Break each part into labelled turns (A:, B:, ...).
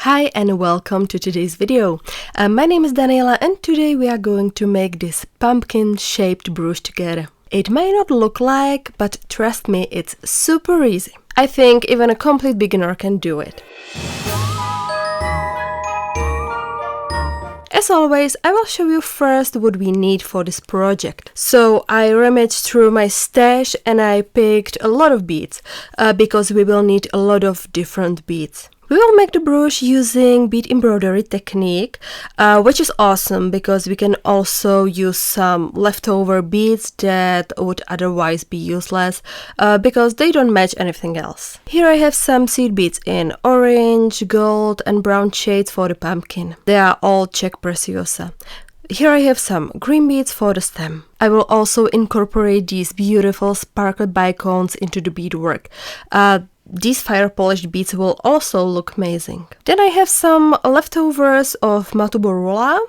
A: Hi and welcome to today's video. My name is Daniela and today we are going to make this pumpkin shaped brooch together. It may not look like, but trust me, it's super easy. I think even a complete beginner can do it. As always, I will show you first what we need for this project. So I rummaged through my stash and I picked a lot of beads because we will need a lot of different beads. We will make the brooch using bead embroidery technique, which is awesome because we can also use some leftover beads that would otherwise be useless because they don't match anything else. Here I have some seed beads in orange, gold and brown shades for the pumpkin. They are all Czech preciosa. Here I have some green beads for the stem. I will also incorporate these beautiful sparkled bicones into the beadwork. These fire-polished beads will also look amazing. Then I have some leftovers of Matuborula,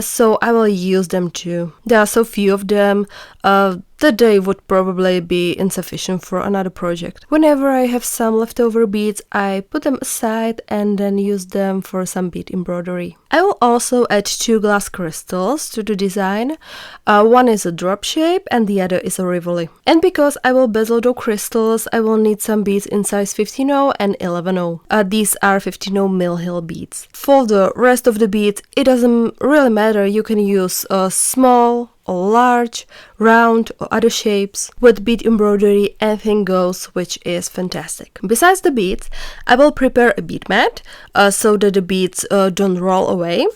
A: so I will use them too. There are so few of them that they would probably be insufficient for another project. Whenever I have some leftover beads, I put them aside and then use them for some bead embroidery. I will also add 2 glass crystals to the design. One is a drop shape and the other is a rivoli. And because I will bezel the crystals, I will need some beads in size 15-0 and 11-0. These are 15-0 mill hill beads. For the rest of the beads, it doesn't really matter. You can use a small or large, round or other shapes. With bead embroidery, anything goes, which is fantastic. Besides the beads, I will prepare a bead mat so that the beads don't roll away.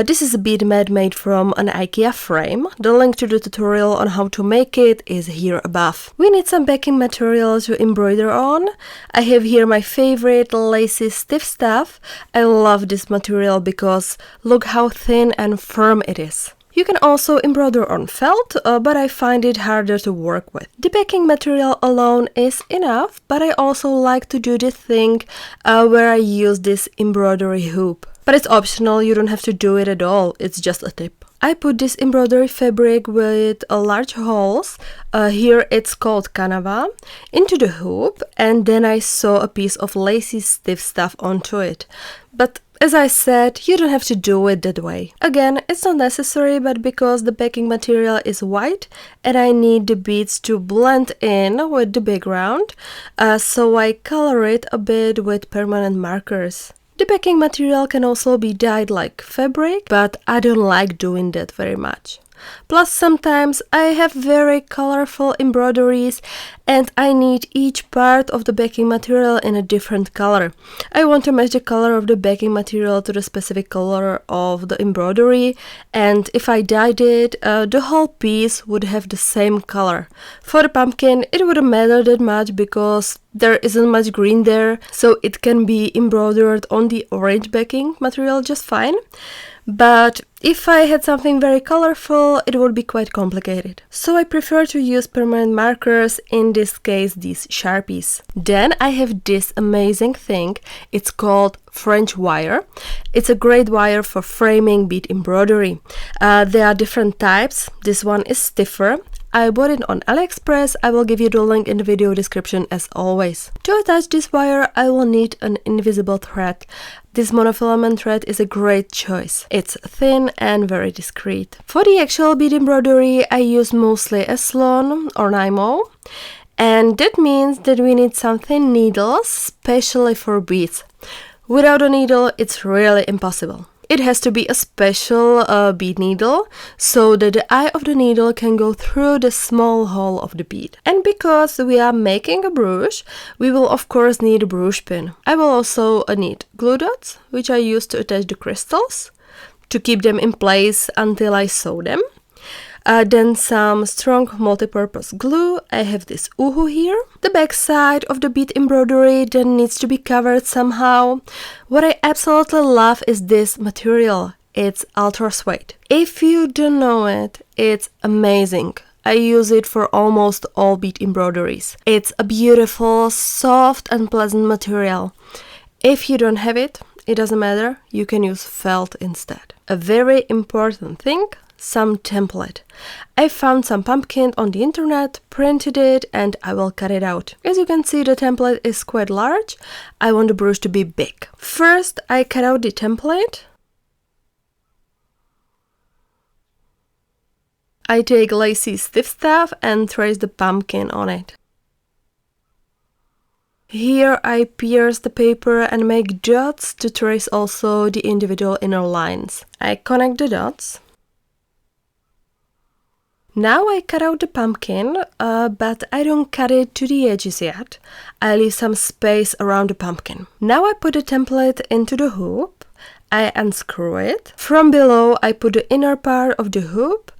A: This is a bead mat made from an IKEA frame. The link to the tutorial on how to make it is here above. We need some backing material to embroider on. I have here my favorite lacy stiff stuff. I love this material because look how thin and firm it is. You can also embroider on felt, but I find it harder to work with. The backing material alone is enough, but I also like to do this thing where I use this embroidery hoop. But it's optional, you don't have to do it at all, it's just a tip. I put this embroidery fabric with large holes, here it's called kanava, into the hoop, and then I sew a piece of lacy stiff stuff onto it. But as I said, you don't have to do it that way. Again, it's not necessary, but because the backing material is white and I need the beads to blend in with the background, so I color it a bit with permanent markers. The backing material can also be dyed like fabric, but I don't like doing that very much. Plus, sometimes I have very colorful embroideries and I need each part of the backing material in a different color. I want to match the color of the backing material to the specific color of the embroidery, and if I dyed it, the whole piece would have the same color. For the pumpkin, it wouldn't matter that much because there isn't much green there, so it can be embroidered on the orange backing material just fine. But if I had something very colorful, it would be quite complicated. So I prefer to use permanent markers, in this case these Sharpies. Then I have this amazing thing, it's called French wire. It's a great wire for framing bead embroidery. There are different types, this one is stiffer. I bought it on AliExpress, I will give you the link in the video description as always. To attach this wire, I will need an invisible thread. This monofilament thread is a great choice. It's thin and very discreet. For the actual bead embroidery, I use mostly Eslon or Nymo. And that means that we need some thin needles, especially for beads. Without a needle, it's really impossible. It has to be a special bead needle so that the eye of the needle can go through the small hole of the bead. And because we are making a brooch, we will of course need a brooch pin. I will also need glue dots, which I use to attach the crystals, to keep them in place until I sew them. Then some strong multi-purpose glue. I have this uhu here. The back side of the bead embroidery then needs to be covered somehow. What I absolutely love is this material. It's ultra suede. If you don't know it, it's amazing. I use it for almost all bead embroideries. It's a beautiful, soft and pleasant material. If you don't have it, it doesn't matter, you can use felt instead. A very important thing, some template. I found some pumpkin on the internet, printed it, and I will cut it out. As you can see, the template is quite large. I want the brooch to be big. First, I cut out the template. I take lacy stiff stuff and trace the pumpkin on it. Here I pierce the paper and make dots to trace also the individual inner lines. I connect the dots. Now I cut out the pumpkin, but I don't cut it to the edges yet. I leave some space around the pumpkin. Now I put the template into the hoop. I unscrew it. From below I put the inner part of the hoop,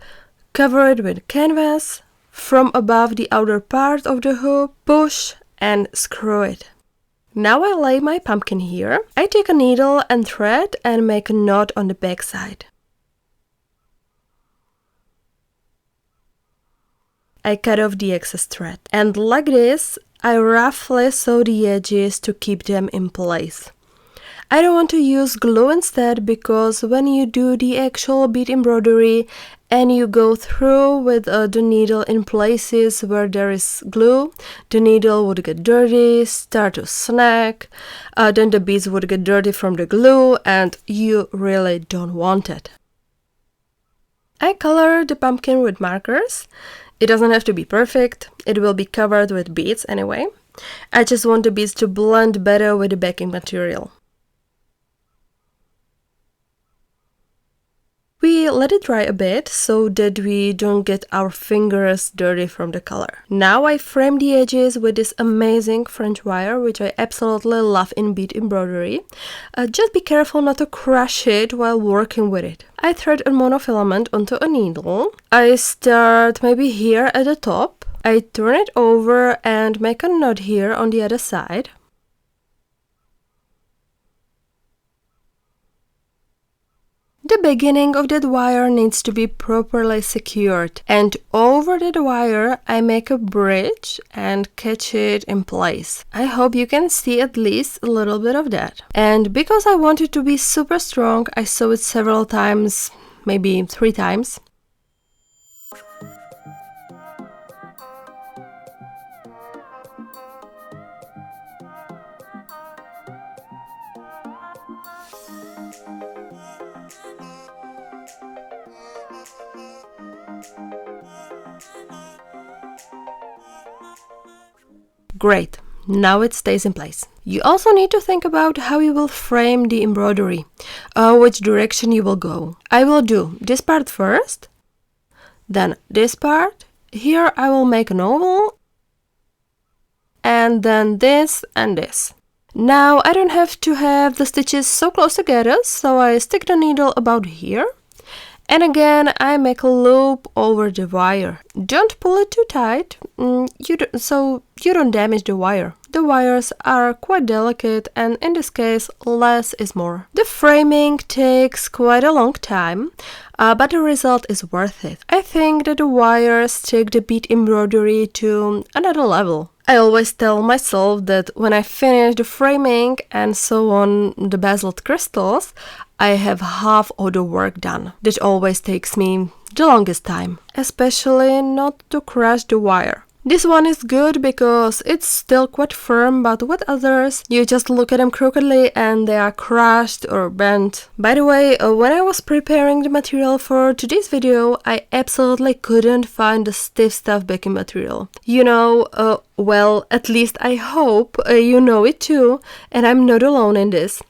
A: cover it with canvas. From above the outer part of the hoop, push and screw it. Now I lay my pumpkin here. I take a needle and thread and make a knot on the back side. I cut off the excess thread. And like this, I roughly sew the edges to keep them in place. I don't want to use glue instead, because when you do the actual bead embroidery and you go through with the needle in places where there is glue, the needle would get dirty, start to snag, then the beads would get dirty from the glue, and you really don't want it. I color the pumpkin with markers. It doesn't have to be perfect, it will be covered with beads anyway. I just want the beads to blend better with the backing material. We let it dry a bit so that we don't get our fingers dirty from the color. Now I frame the edges with this amazing French wire, which I absolutely love in bead embroidery. Just be careful not to crush it while working with it. I thread a monofilament onto a needle. I start maybe here at the top. I turn it over and make a knot here on the other side. The beginning of that wire needs to be properly secured, and over that wire I make a bridge and catch it in place. I hope you can see at least a little bit of that. And because I want it to be super strong, I sew it several times, maybe 3 times. Great, now it stays in place. You also need to think about how you will frame the embroidery, which direction you will go. I will do this part first, then this part. Here I will make an oval, and then this and this. Now I don't have to have the stitches so close together, so I stick the needle about here. And again, I make a loop over the wire. Don't pull it too tight, so you don't damage the wire. The wires are quite delicate, and in this case, less is more. The framing takes quite a long time, but the result is worth it. I think that the wires take the bead embroidery to another level. I always tell myself that when I finish the framing and sew on the bezeled crystals, I have half of the work done. That always takes me the longest time, especially not to crush the wire. This one is good because it's still quite firm, but with others, you just look at them crookedly and they are crushed or bent. By the way, when I was preparing the material for today's video, I absolutely couldn't find the stiff stuff backing material. You know, well, at least I hope you know it too, and I'm not alone in this.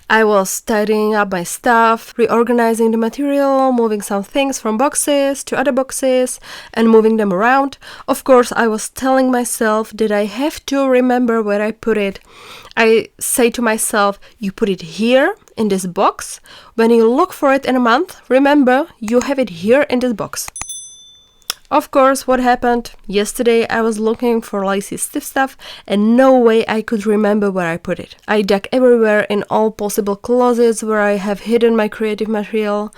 A: I was tidying up my stuff, reorganizing the material, moving some things from boxes to other boxes and moving them around. Of course, I was telling myself that I have to remember where I put it. I say to myself, you put it here in this box. When you look for it in a month, remember you have it here in this box. Of course, what happened? Yesterday I was looking for lacy stiff stuff and no way I could remember where I put it. I dug everywhere in all possible closets where I have hidden my creative material.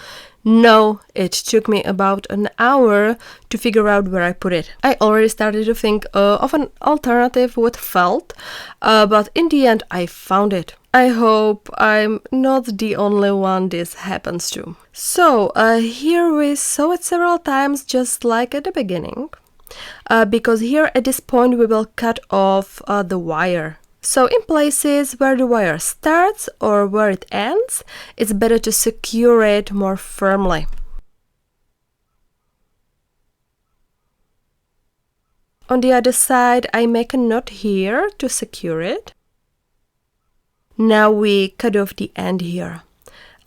A: No, it took me about an hour to figure out where I put it. I already started to think of an alternative with felt, but in the end I found it. I hope I'm not the only one this happens to. So here we sew it several times, just like at the beginning, because here at this point we will cut off the wire. So in places where the wire starts or where it ends, it's better to secure it more firmly. On the other side, I make a knot here to secure it. Now we cut off the end here.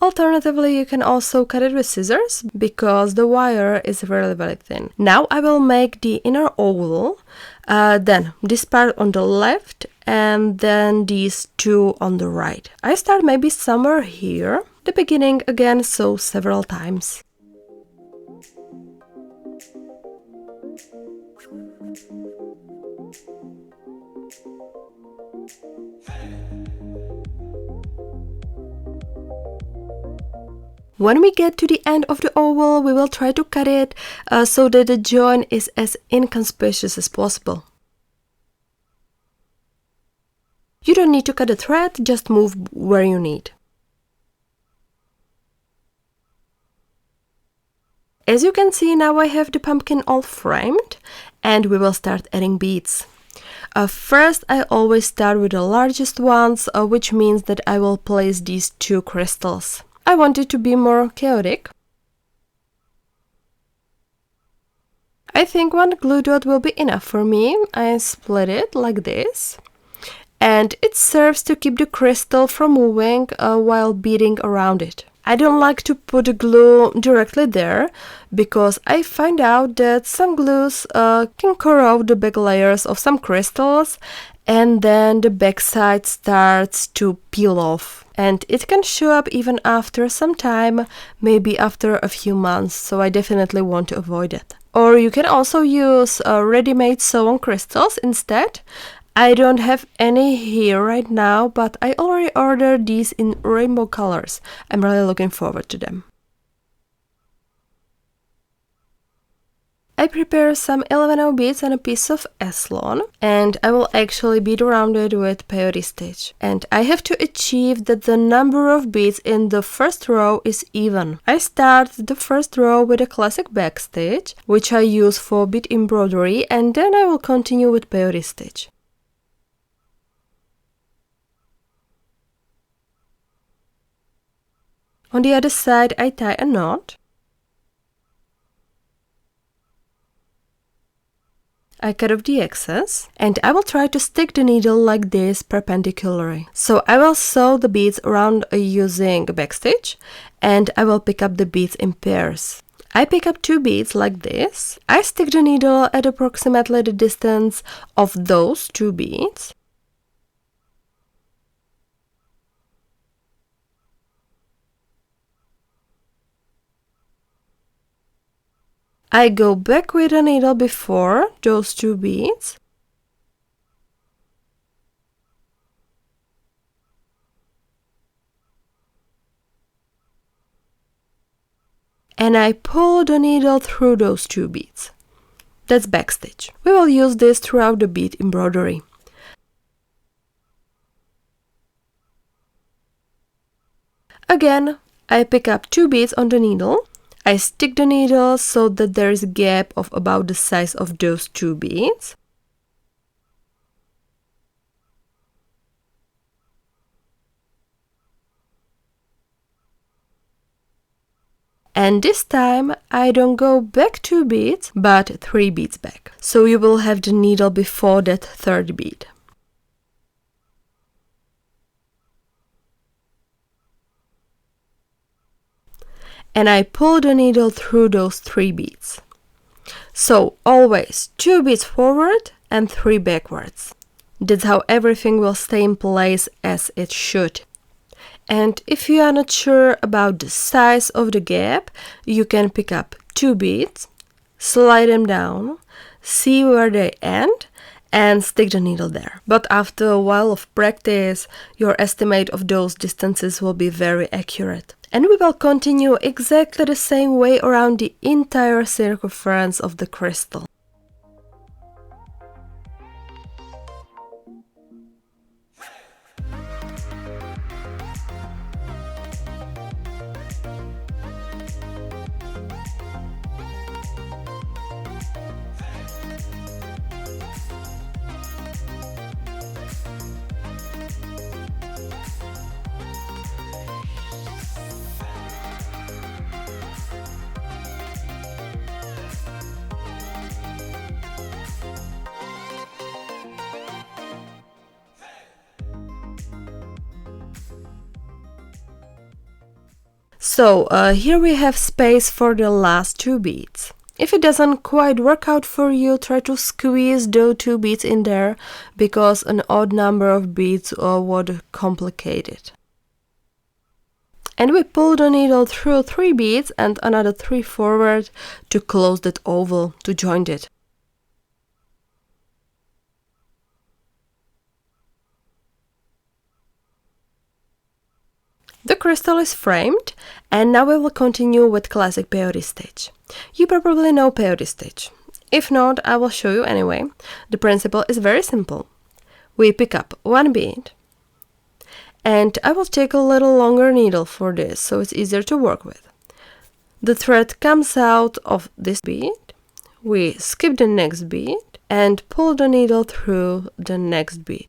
A: Alternatively, you can also cut it with scissors, because the wire is really very thin. Now I will make the inner oval, then this part on the left and then these two on the right. I start maybe somewhere here. The beginning again, sew several times. When we get to the end of the oval, we will try to cut it so that the join is as inconspicuous as possible. You don't need to cut a thread, just move where you need. As you can see, now I have the pumpkin all framed, and we will start adding beads. First, I always start with the largest ones, which means that I will place these two crystals. I want it to be more chaotic. I think one glue dot will be enough for me. I split it like this. And it serves to keep the crystal from moving while beading around it. I don't like to put the glue directly there, because I find out that some glues can corrode the back layers of some crystals, and then the backside starts to peel off. And it can show up even after some time, maybe after a few months, so I definitely want to avoid it. Or you can also use ready-made sewn crystals instead. I don't have any here right now, but I already ordered these in rainbow colors. I'm really looking forward to them. I prepare some 11 beads on a piece of Eslon, and I will actually bead around it with peyote stitch. And I have to achieve that the number of beads in the first row is even. I start the first row with a classic back stitch, which I use for bead embroidery, and then I will continue with peyote stitch. On the other side, I tie a knot. I cut off the excess, and I will try to stick the needle like this perpendicularly. So I will sew the beads around using a backstitch, and I will pick up the beads in pairs. I pick up two beads like this. I stick the needle at approximately the distance of those two beads. I go back with the needle before those two beads. And I pull the needle through those two beads. That's backstitch. We will use this throughout the bead embroidery. Again, I pick up two beads on the needle. I stick the needle so that there is a gap of about the size of those two beads. And this time I don't go back 2 beads, but 3 beads back. So you will have the needle before that third bead. And I pull the needle through those 3 beads. So always 2 beads forward and 3 backwards. That's how everything will stay in place as it should. And if you are not sure about the size of the gap, you can pick up 2 beads, slide them down, see where they end, and stick the needle there. But after a while of practice, your estimate of those distances will be very accurate. And we will continue exactly the same way around the entire circumference of the crystal. So here we have space for the last 2 beads. If it doesn't quite work out for you, try to squeeze those 2 beads in there, because an odd number of beads would complicate it. And we pull the needle through 3 beads and another 3 forward to close that oval, to join it. The crystal is framed, and now we will continue with classic peyote stitch. You probably know peyote stitch. If not, I will show you anyway. The principle is very simple. We pick up 1 bead, and I will take a little longer needle for this, so it's easier to work with. The thread comes out of this bead, we skip the next bead, and pull the needle through the next bead.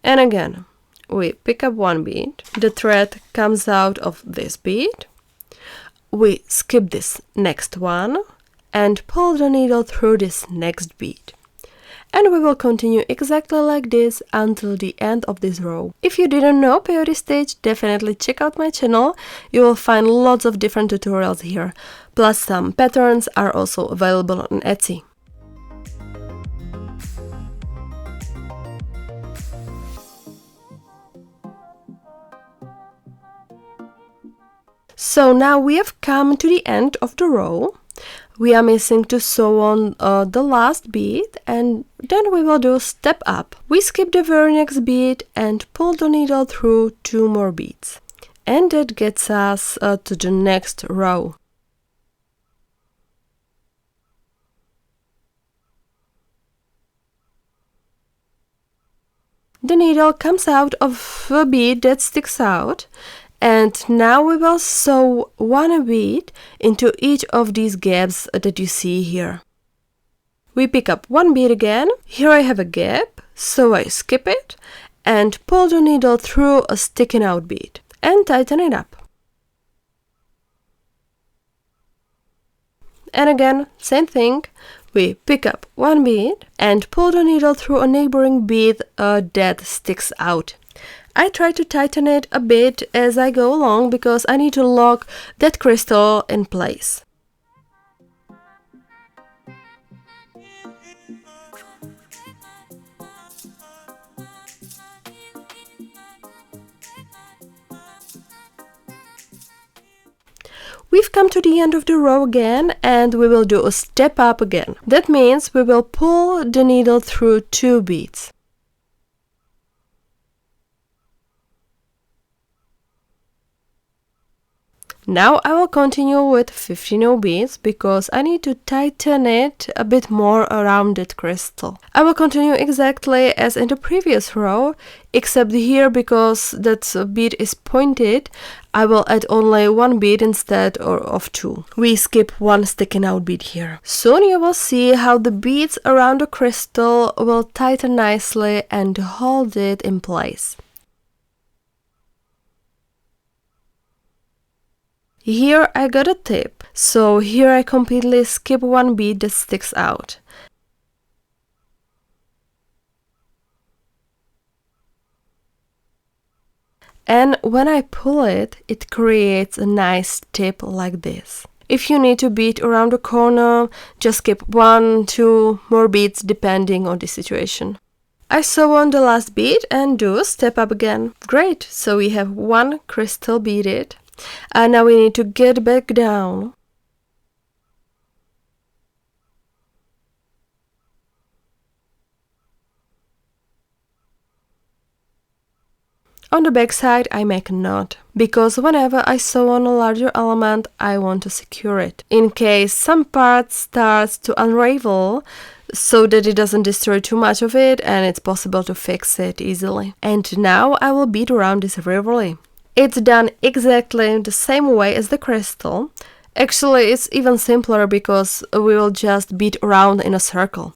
A: And again, we pick up 1 bead, the thread comes out of this bead, we skip this next one and pull the needle through this next bead. And we will continue exactly like this until the end of this row. If you didn't know peyote stitch, definitely check out my channel. You will find lots of different tutorials here, plus some patterns are also available on Etsy. So now we have come to the end of the row. We are missing to sew on the last bead, and then we will do step up. We skip the very next bead and pull the needle through 2 more beads. And that gets us to the next row. The needle comes out of a bead that sticks out. And now we will sew 1 bead into each of these gaps that you see here. We pick up 1 bead again. Here I have a gap, so I skip it and pull the needle through a sticking out bead and tighten it up. And again, same thing. We pick up 1 bead and pull the needle through a neighboring bead that sticks out. I try to tighten it a bit as I go along because I need to lock that crystal in place. We've come to the end of the row again, and we will do a step up again. That means we will pull the needle through 2 beads. Now I will continue with 15 beads because I need to tighten it a bit more around that crystal. I will continue exactly as in the previous row, except here because that bead is pointed, I will add only 1 bead instead of 2. We skip 1 sticking out bead here. Soon you will see how the beads around the crystal will tighten nicely and hold it in place. Here I got a tip, so here I completely skip 1 bead that sticks out. And when I pull it, it creates a nice tip like this. If you need to bead around the corner, just skip 1, 2 more beads depending on the situation. I sew on the last bead and do a step up again. Great, so we have 1 crystal beaded. And now we need to get back down. On the back side I make a knot, because whenever I sew on a larger element I want to secure it, in case some part starts to unravel, so that it doesn't destroy too much of it and it's possible to fix it easily. And now I will bead around this riverbed. It's done exactly the same way as the crystal. Actually, it's even simpler because we will just bead around in a circle.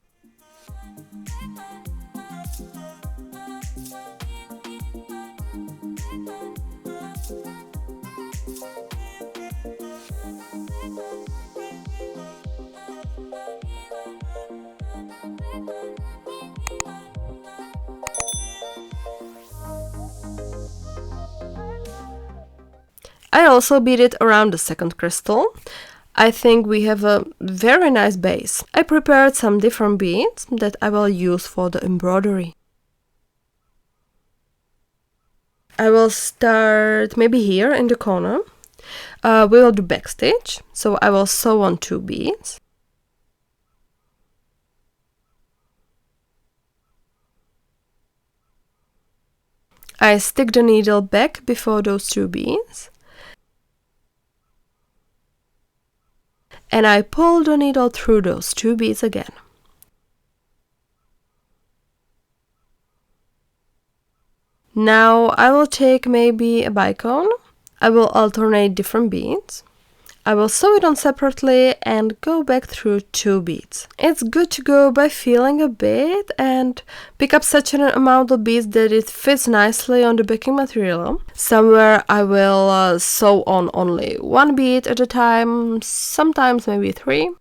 A: I also beaded around the second crystal. I think we have a very nice base. I prepared some different beads that I will use for the embroidery. I will start maybe here in the corner. We will do backstitch, so I will sew on 2 beads. I stick the needle back before those 2 beads. And I pull the needle through those 2 beads again. Now I will take maybe a bicone. I will alternate different beads. I will sew it on separately and go back through 2 beads. It's good to go by feeling a bit and pick up such an amount of beads that it fits nicely on the backing material. Somewhere I will sew on only 1 bead at a time, sometimes maybe 3.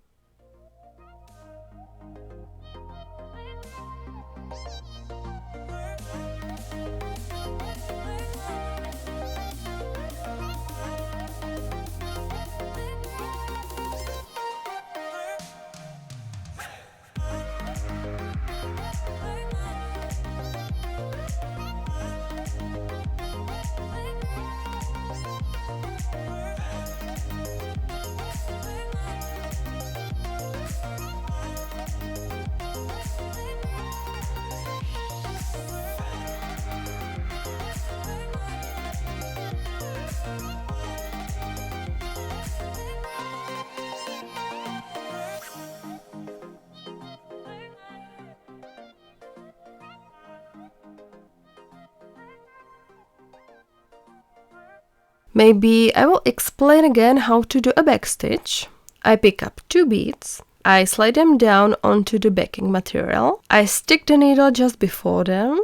A: Maybe I will explain again how to do a backstitch. I pick up 2 beads, I slide them down onto the backing material, I stick the needle just before them,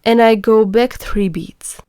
A: and I go back 3 beads.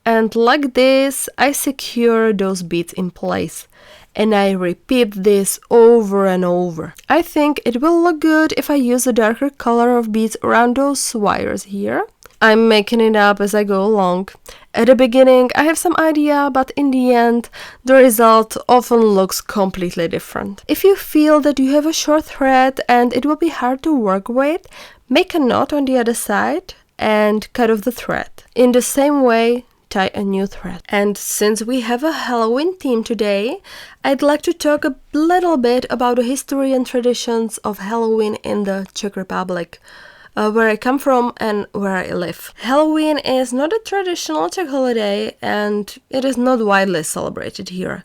A: And like this, I secure those beads in place. And I repeat this over and over. I think it will look good if I use a darker color of beads around those wires here. I'm making it up as I go along. At the beginning I have some idea, but in the end the result often looks completely different. If you feel that you have a short thread and it will be hard to work with, make a knot on the other side and cut off the thread. In the same way, tie a new thread. And since we have a Halloween theme today, I'd like to talk a little bit about the history and traditions of Halloween in the Czech Republic, where I come from and where I live. Halloween is not a traditional Czech holiday and it is not widely celebrated here.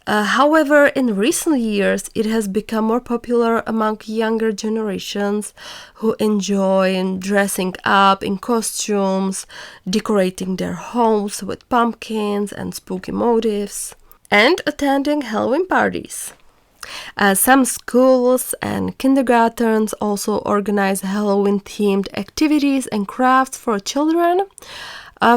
A: However, in recent years, it has become more popular among younger generations who enjoy dressing up in costumes, decorating their homes with pumpkins and spooky motifs, and attending Halloween parties. Some schools and kindergartens also organize Halloween-themed activities and crafts for children.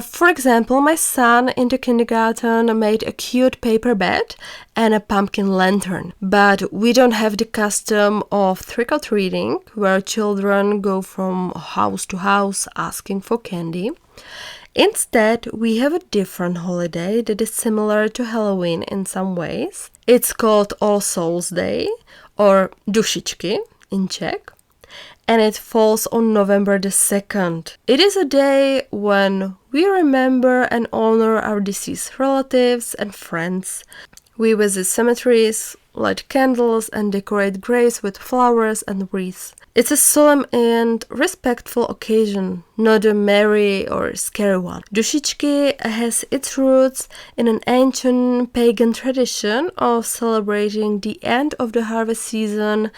A: For example, my son in the kindergarten made a cute paper bed and a pumpkin lantern. But we don't have the custom of trick-or-treating, where children go from house to house asking for candy. Instead, we have a different holiday that is similar to Halloween in some ways. It's called All Souls Day, or Dušičky in Czech, and it falls on November the 2nd. It is a day when we remember and honor our deceased relatives and friends. We visit cemeteries, light candles and decorate graves with flowers and wreaths. It's a solemn and respectful occasion, not a merry or scary one. Dušičky has its roots in an ancient pagan tradition of celebrating the end of the harvest season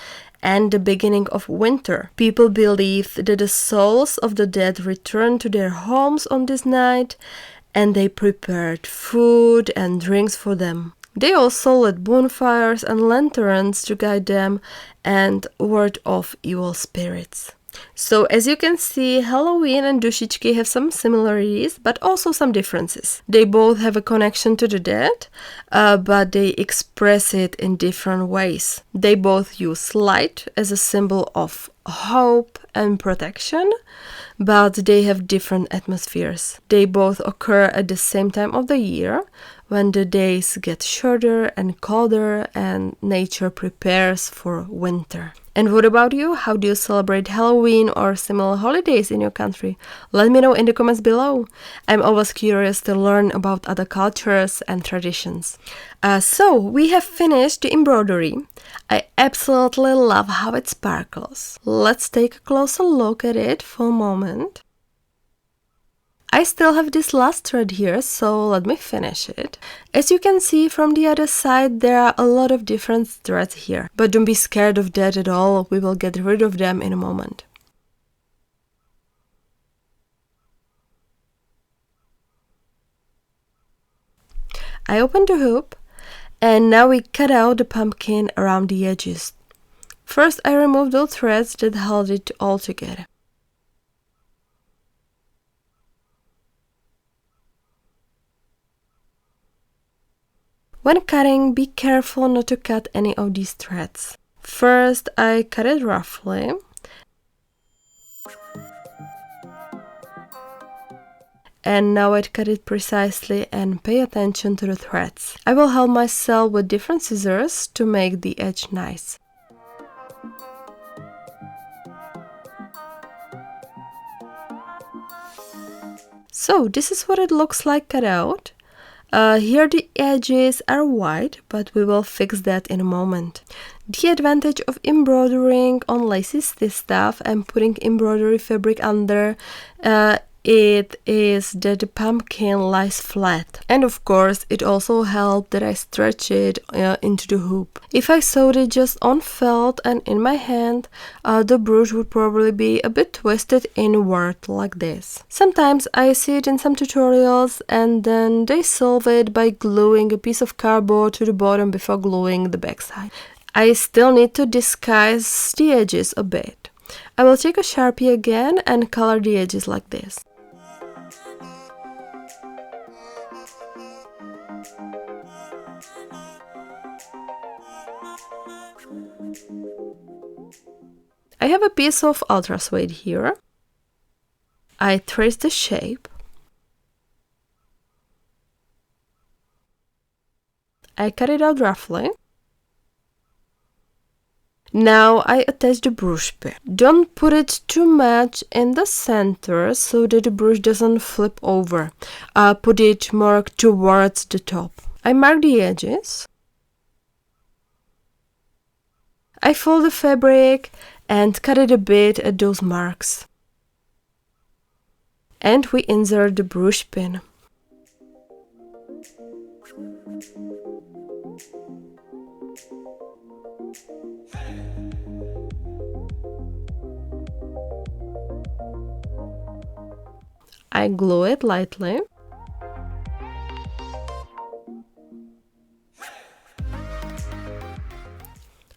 A: and the beginning of winter. People believed that the souls of the dead returned to their homes on this night, and they prepared food and drinks for them. They also lit bonfires and lanterns to guide them and ward off evil spirits. So as you can see, Halloween and dušičky have some similarities, but also some differences. They both have a connection to the dead, but they express it in different ways. They both use light as a symbol of hope and protection, but they have different atmospheres. They both occur at the same time of the year, when the days get shorter and colder and nature prepares for winter. And what about you? How do you celebrate Halloween or similar holidays in your country? Let me know in the comments below. I'm always curious to learn about other cultures and traditions. So we have finished the embroidery. I absolutely love how it sparkles. Let's take a closer look at it for a moment. I still have this last thread here, so let me finish it. As you can see from the other side, there are a lot of different threads here, but don't be scared of that at all, we will get rid of them in a moment. I opened the hoop, and now we cut out the pumpkin around the edges. First I removed those threads that held it all together. When cutting, be careful not to cut any of these threads. First, I cut it roughly. And now I cut it precisely and pay attention to the threads. I will help myself with different scissors to make the edge nice. So, this is what it looks like cut out. Here the edges are white, but we will fix that in a moment. The advantage of embroidering on lacy stuff and putting embroidery fabric under it is that the pumpkin lies flat. And of course it also helped that I stretch it into the hoop. If I sewed it just on felt and in my hand, the brooch would probably be a bit twisted inward like this. Sometimes I see it in some tutorials and then they solve it by gluing a piece of cardboard to the bottom before gluing the backside. I still need to disguise the edges a bit. I will take a Sharpie again and color the edges like this. I have a piece of ultra suede here. I trace the shape. I cut it out roughly. Now I attach the brush pin. Don't put it too much in the center so that the brush doesn't flip over. Put it more towards the top. I mark the edges. I fold the fabric and cut it a bit at those marks. And we insert the brush pin. I glue it lightly.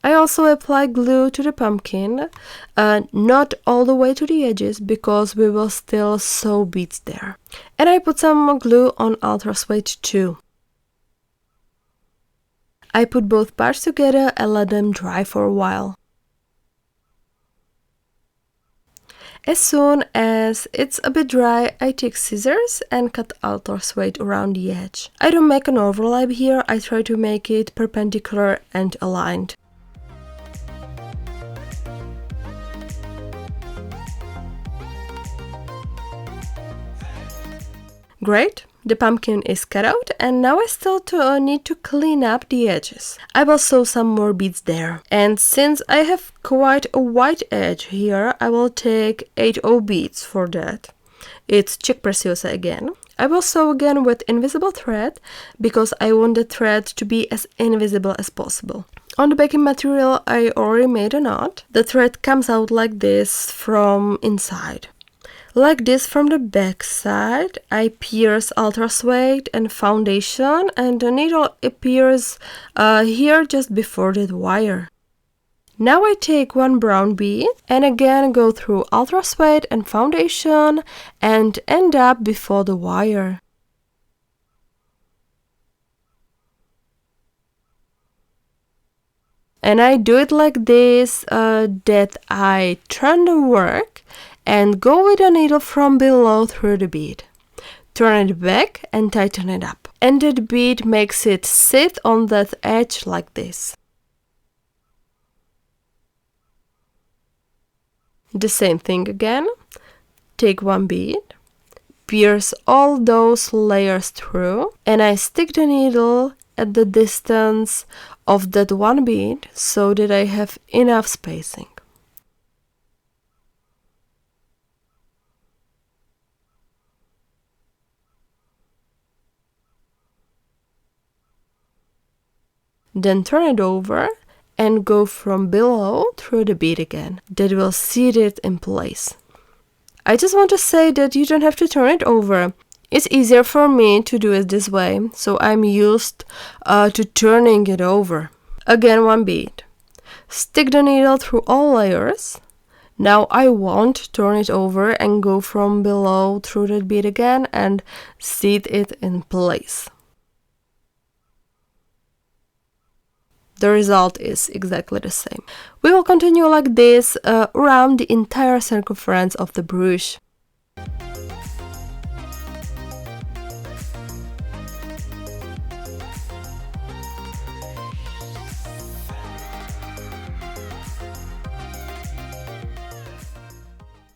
A: I also apply glue to the pumpkin, not all the way to the edges because we will still sew beads there. And I put some glue on ultra suede too. I put both parts together and let them dry for a while. As soon as it's a bit dry, I take scissors and cut ultra suede around the edge. I don't make an overlap here, I try to make it perpendicular and aligned. Great, The pumpkin is cut out, and now I still need to clean up the edges. I will sew some more beads there. And since I have quite a wide edge here, I will take 8/0 beads for that. It's check preciosa again. I will sew again with invisible thread because I want the thread to be as invisible as possible. On the backing material I already made a knot. The thread comes out like this from inside. Like this from the back side, I pierce ultra suede and foundation, and the needle appears here just before the wire. Now I take one brown bead and again go through ultra suede and foundation and end up before the wire. And I do it like this, that I turn the work and go with the needle from below through the bead. Turn it back and tighten it up. And that bead makes it sit on that edge like this. The same thing again. Take one bead, pierce all those layers through, and I stick the needle at the distance of that one bead so that I have enough spacing. Then turn it over and go from below through the bead again. That will seat it in place. I just want to say that you don't have to turn it over. It's easier for me to do it this way, so I'm used to turning it over. Again, one bead. Stick the needle through all layers. Now I won't turn it over and go from below through that bead again and seat it in place. The result is exactly the same. We will continue like this around the entire circumference of the brooch.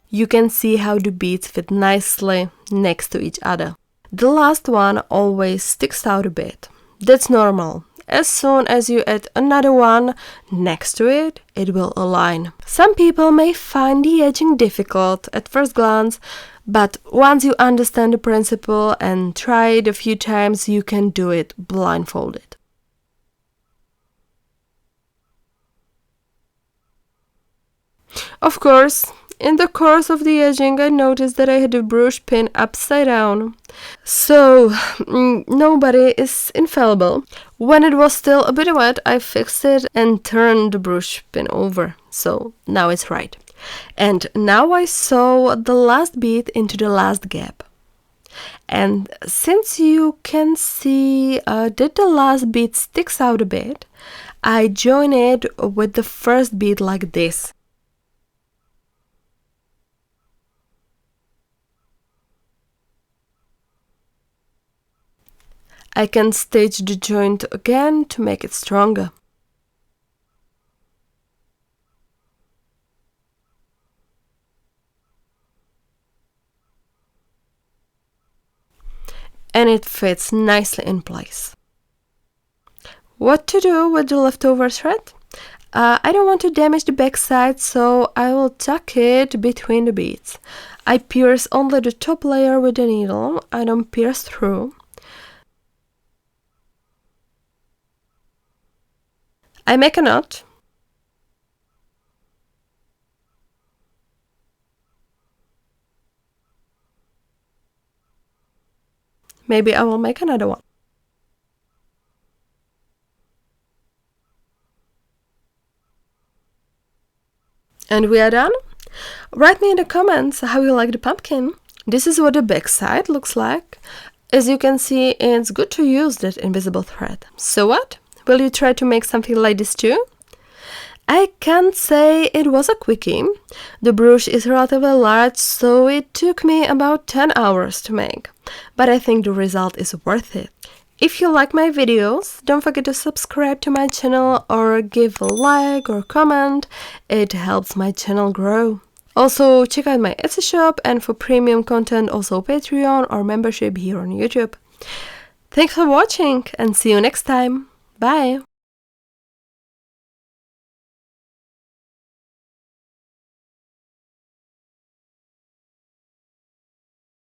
A: You can see how the beads fit nicely next to each other. The last one always sticks out a bit. That's normal. As soon as you add another one next to it, it will align. Some people may find the edging difficult at first glance, but once you understand the principle and try it a few times, you can do it blindfolded. Of course, in the course of the edging, I noticed that I had the brooch pin upside down. So, nobody is infallible. When it was still a bit wet, I fixed it and turned the brooch pin over. So, now it's right. And now I sew the last bead into the last gap. And since you can see that the last bead sticks out a bit, I join it with the first bead like this. I can stitch the joint again to make it stronger. And it fits nicely in place. What to do with the leftover thread? I don't want to damage the back side, so I will tuck it between the beads. I pierce only the top layer with the needle. I don't pierce through. I make a knot. Maybe I will make another one. And we are done. Write me in the comments how you like the pumpkin. This is what the back side looks like. As you can see, it's good to use that invisible thread. So what? Will you try to make something like this too? I can't say it was a quickie. The brooch is relatively large, so it took me about 10 hours to make. But I think the result is worth it. If you like my videos, don't forget to subscribe to my channel or give a like or comment. It helps my channel grow. Also, check out my Etsy shop, and for premium content, also Patreon or membership here on YouTube. Thanks for watching and see you next time. Bye!